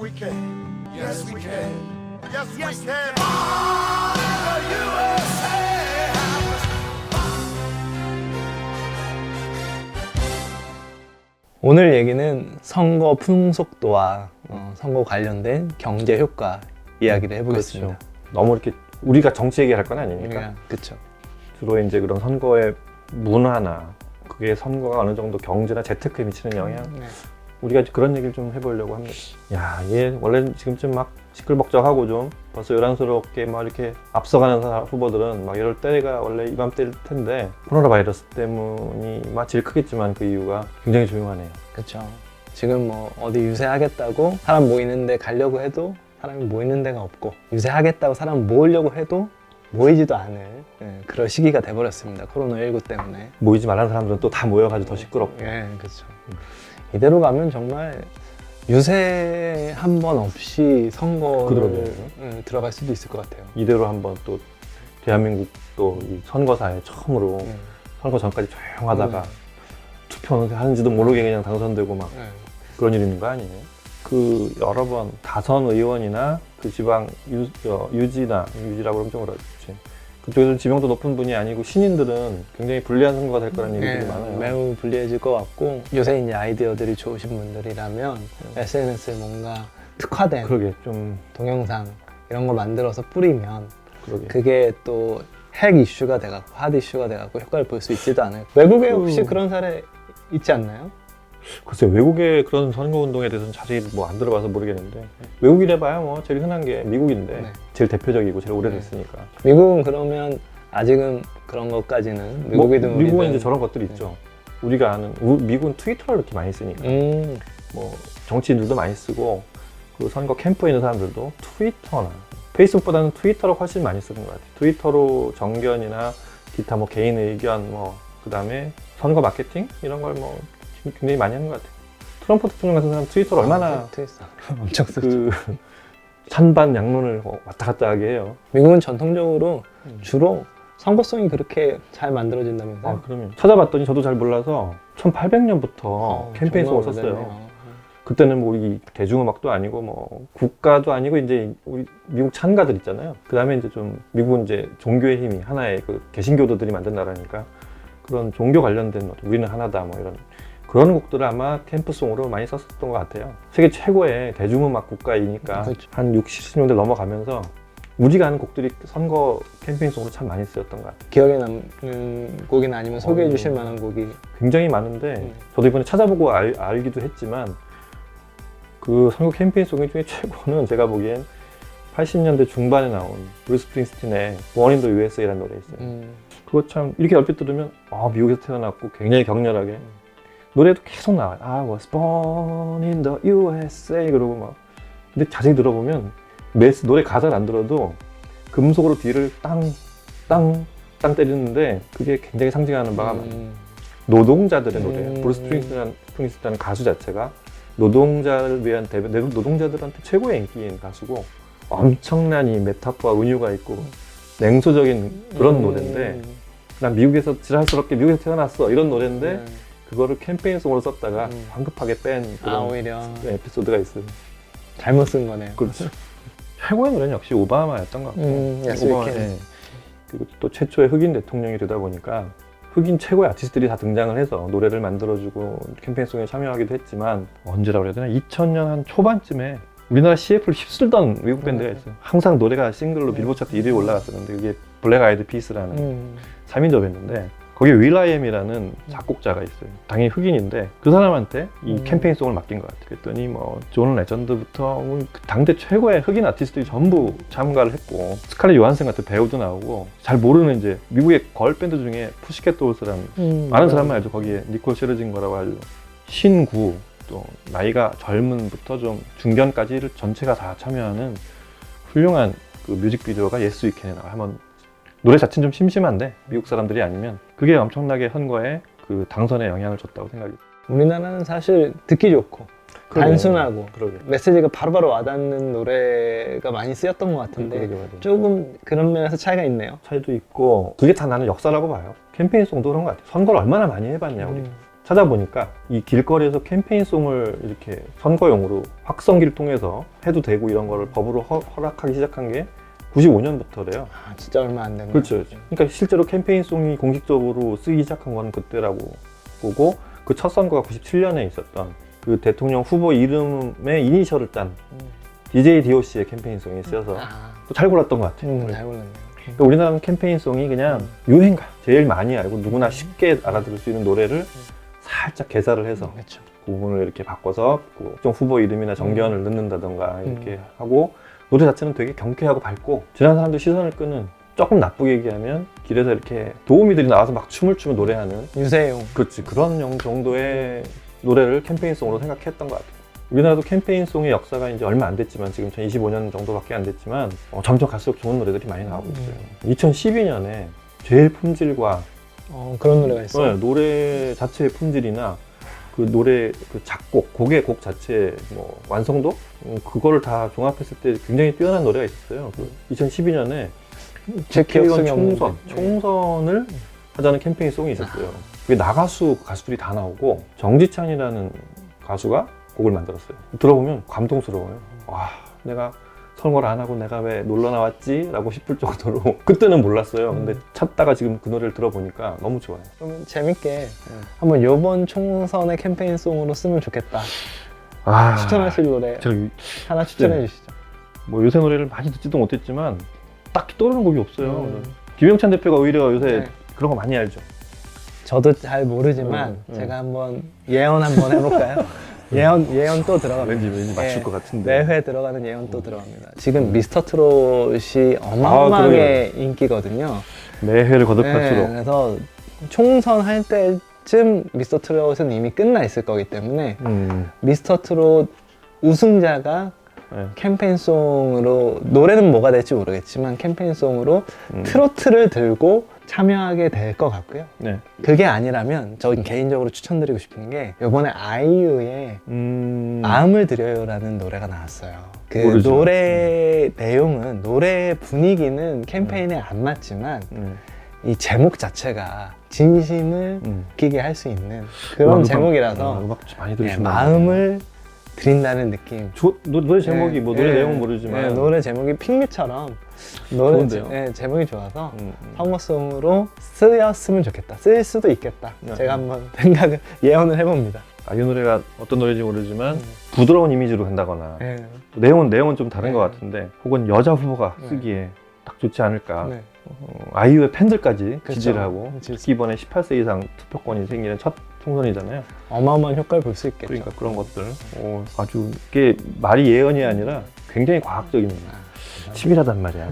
we can. Yes, we can. Yes, we can. Born in the USA. 오늘 얘기는 선거 풍속도와 선거 관련된 경제 효과 이야기를 해보겠습니다. 그렇죠. 너무 이렇게 우리가 정치 얘기할 건 아니니까. 그렇죠. 주로 이제 그런 선거의 문화나 그게 선거가 어느 정도 경제나 재테크에 미치는 영향, 네. 우리가 그런 얘기를 좀 해보려고 합니다. 야, 얘 원래 지금쯤 막 시끌벅적하고 좀 벌써 요란스럽게 막 이렇게 앞서가는 후보들은 막 이럴 때가 원래 이맘때일 텐데 코로나 바이러스 때문이 막 제일 크겠지만 그 이유가 굉장히 조용하네요. 그렇죠. 지금 뭐 어디 유세하겠다고 사람 모이는데 가려고 해도 사람이 모이는 데가 없고, 유세하겠다고 사람 모으려고 해도 모이지도 않을 그런 시기가 돼버렸습니다. 코로나19 때문에. 모이지 말라는 사람들은 또 다 모여가지고 더 시끄럽고. 예, 그렇죠. 이대로 가면 정말 유세 한 번 없이 선거를 들어갈 수도 있을 것 같아요. 이대로 한번 또 대한민국 또 이 선거사에 처음으로 선거 전까지 조용하다가 투표는 하는지도 모르게 그냥 당선되고 막 그런 일 있는 거 아니에요? 그 여러 번 다선 의원이나 그 지방 유지라고 그러면 좀 그렇지. 그쪽에서는 지명도 높은 분이 아니고 신인들은 굉장히 불리한 선거가 될 거라는 얘기들이 많아요. 매우 불리해질 것 같고, 요새 이제 아이디어들이 좋으신 분들이라면 SNS에 뭔가 특화된 그러게 좀 동영상 이런 거 만들어서 뿌리면 그러게. 그게 또 핵 이슈가 돼갖고 핫 이슈가 돼갖고 효과를 볼 수 있지도 않을까. 외국에 혹시 그런 사례 있지 않나요? 글쎄 외국의 그런 선거운동에 대해서는 자세히 뭐 안 들어봐서 모르겠는데 외국이래 봐야 뭐 제일 흔한 게 미국인데 네. 제일 대표적이고 제일 오래됐으니까. 미국은 그러면 아직은 그런 것까지는 미국이든 미국은 우리든 이제 저런 것들이 있죠. 우리가 아는 미국은 트위터를 이렇게 많이 쓰니까 뭐 정치인들도 많이 쓰고 그 선거 캠프에 있는 사람들도 트위터나 페이스북보다는 트위터를 훨씬 많이 쓰는 것 같아요. 트위터로 정견이나 기타 뭐 개인 의견 뭐 그다음에 선거 마케팅 이런 걸 뭐 굉장히 많이 하는 것 같아요. 트럼프 대통령 같은 사람 트위터를 얼마나 트위터 엄청 쓰죠. 그 찬반 양론을 왔다 갔다 하게 해요. 미국은 전통적으로 주로 선거송이 그렇게 잘 만들어진다면서요? 아, 그러면 찾아봤더니 저도 잘 몰라서 1800년부터 캠페인송을 정말 썼어요. 오래됐네요. 그때는 뭐 이 대중음악도 아니고 뭐 국가도 아니고 이제 우리 미국 찬가들 있잖아요. 그 다음에 이제 좀 미국은 이제 종교의 힘이 하나의 그 개신교도들이 만든 나라니까 그런 종교 관련된 뭐 우리는 하나다 뭐 이런 그런 곡들을 아마 캠프송으로 많이 썼었던 것 같아요. 세계 최고의 대중음악 국가이니까 그렇죠. 한 60, 70년대 넘어가면서 우리가 아는 곡들이 선거 캠페인송으로 참 많이 쓰였던 것 같아요. 기억에 남는 곡이나 아니면 소개해 주실 만한 곡이 굉장히 많은데 저도 이번에 찾아보고 알기도 했지만 그 선거 캠페인송 중에 최고는 제가 보기엔 80년대 중반에 나온 브루스 스프링스틴의 Born in the USA라는 노래 있어요. 그거 참 이렇게 얼핏 들으면 미국에서 태어났고 굉장히 격렬하게 노래도 계속 나와요. I was born in the USA 그러고 막 근데 자세히 들어보면 노래 가사를 안 들어도 금속으로 뒤를 땅 때리는데 그게 굉장히 상징하는 바가 많아요. 노동자들의 노래. 브루스 스프링스틴이라는 가수 자체가 노동자를 위한 노동자들한테 최고의 인기인 가수고 엄청난 이 메타포와 은유가 있고 냉소적인 그런 노래인데 난 미국에서 지랄스럽게 미국에서 태어났어 이런 노래인데 그거를 캠페인송으로 썼다가 황급하게 뺀 그런 오히려 에피소드가 있어요. 잘못 쓴 거네요. 그렇죠. 최고의 노래는 역시 오바마였던 것 같고 오바마, 그리고 또 최초의 흑인 대통령이 되다 보니까 흑인 최고의 아티스트들이 다 등장을 해서 노래를 만들어주고 캠페인송에 참여하기도 했지만 언제라고 그래야 되나 2000년 한 초반쯤에 우리나라 CF를 휩쓸던 외국 밴드가 있어요. 항상 노래가 싱글로 빌보드 차트 1위에 올라갔었는데 그게 블랙 아이드 피스라는 3인조 밴드인데 거기에 윌라이엠이라는 작곡자가 있어요. 당연히 흑인인데 그 사람한테 이 캠페인송을 맡긴 것 같아요. 그랬더니 뭐 존 레전드부터 그 당대 최고의 흑인 아티스트들이 전부 참가를 했고 스칼렛 요한슨 같은 배우도 나오고 잘 모르는 이제 미국의 걸밴드 중에 푸시캣 돌스라는 많은 사람은 알죠. 거기에 니콜 셰르징거라고 아주 신구 또 나이가 젊은부터 좀 중견까지를 전체가 다 참여하는 훌륭한 그 뮤직비디오가 예스 위켄에 나와요. 한번 노래 자체는 좀 심심한데 미국 사람들이 아니면 그게 엄청나게 선거에 그 당선에 영향을 줬다고 생각이 돼요. 우리나라는 사실 듣기 좋고 단순하고 그러게. 메시지가 바로바로 와닿는 노래가 많이 쓰였던 것 같은데 조금 그런 면에서 차이가 있네요. 차이도 있고 그게 다 나는 역사라고 봐요. 캠페인송도 그런 것 같아요. 선거를 얼마나 많이 해봤냐 우리. 찾아보니까 이 길거리에서 캠페인송을 이렇게 선거용으로 확성기를 통해서 해도 되고 이런 거를 법으로 허락하기 시작한 게 95년부터래요. 아, 진짜 얼마 안 됐네요. 그렇죠. 그러니까 실제로 캠페인송이 공식적으로 쓰기 시작한 건 그때라고 보고 그 첫 선거가 97년에 있었던 그 대통령 후보 이름의 이니셜을 딴 DJ DOC의 캠페인송이 쓰여서 또 잘 골랐던 것 같아요. 잘 골랐네요. 그러니까 우리나라는 캠페인송이 그냥 유행가, 제일 많이 알고 누구나 쉽게 알아들을 수 있는 노래를 살짝 개사를 해서 그렇죠. 그 부분을 이렇게 바꿔서 좀 후보 이름이나 정견을 넣는다던가 이렇게 하고 노래 자체는 되게 경쾌하고 밝고 지나가는 사람들 시선을 끄는, 조금 나쁘게 얘기하면 길에서 이렇게 도우미들이 나와서 막 춤을 추며 노래하는 유세용. 그렇지, 그런 정도의 노래를 캠페인송으로 생각했던 것 같아요. 우리나라도 캠페인송의 역사가 이제 얼마 안 됐지만 지금 25년 정도밖에 안 됐지만 점점 갈수록 좋은 노래들이 많이 나오고 있어요. 2012년에 제일 품질과 그런 노래가 있어요. 네, 노래 자체의 품질이나 그 노래 그 작곡, 곡의 곡 자체의 뭐 완성도 그거를 다 종합했을 때 굉장히 뛰어난 노래가 있었어요. 2012년에 제 국회의원 기억성이 총선을 하자는 캠페인송이 있었어요. 그게 가수들이 다 나오고 정지찬이라는 가수가 곡을 만들었어요. 들어보면 감동스러워요. 와, 내가 선거를 안 하고 내가 왜 놀러 나왔지? 라고 싶을 정도로 그때는 몰랐어요. 근데 찾다가 지금 그 노래를 들어보니까 너무 좋아요. 그러면 재밌게 한번 요번 총선의 캠페인송으로 쓰면 좋겠다. 추천하실 노래 하나 추천해 주시죠. 뭐 요새 노래를 많이 듣지도 못했지만 딱히 떠오르는 곡이 없어요. 김영찬 대표가 오히려 요새 그런 거 많이 알죠. 저도 잘 모르지만 제가 한번 예언 한번 해볼까요? 예언 또 들어갑니다. 왠지 맞출 것 같은데. 매회 들어가는 예언 또 들어갑니다. 지금 미스터 트롯이 어마어마하게 인기거든요. 매회를 거듭할수록. 그래서 총선 할 때쯤 미스터 트롯은 이미 끝나 있을 거기 때문에 미스터 트롯 우승자가 캠페인송으로, 노래는 뭐가 될지 모르겠지만 캠페인송으로 트로트를 들고 참여하게 될 것 같고요. 그게 아니라면 저는 개인적으로 추천드리고 싶은 게 이번에 아이유의 마음을 드려요라는 노래가 나왔어요. 그 모르죠. 노래 내용은, 노래 분위기는 캠페인에 안 맞지만 이 제목 자체가 진심을 느끼게 할 수 있는 그런 제목이라서 음악 많이 들으시면 마음을 드린다는 느낌. 노래 제목이 노래 내용은 모르지만 노래 제목이 핑미처럼 제목이 좋아서 서머송으로 쓰였으면 좋겠다. 쓰일 수도 있겠다. 제가 한번 예언을 해봅니다. 이 노래가 어떤 노래인지 모르지만 부드러운 이미지로 간다거나 내용은 좀 다른 것 같은데 혹은 여자 후보가 쓰기에 딱 좋지 않을까. 아이유의 팬들까지 지지를 하고 특히 이번에 18세 이상 투표권이 생기는 첫 총선이잖아요. 어마어마한 효과를 볼 수 있겠죠. 그러니까 그런 것들 아주 이게 말이 예언이 아니라 굉장히 과학적인 치밀하단 말이야.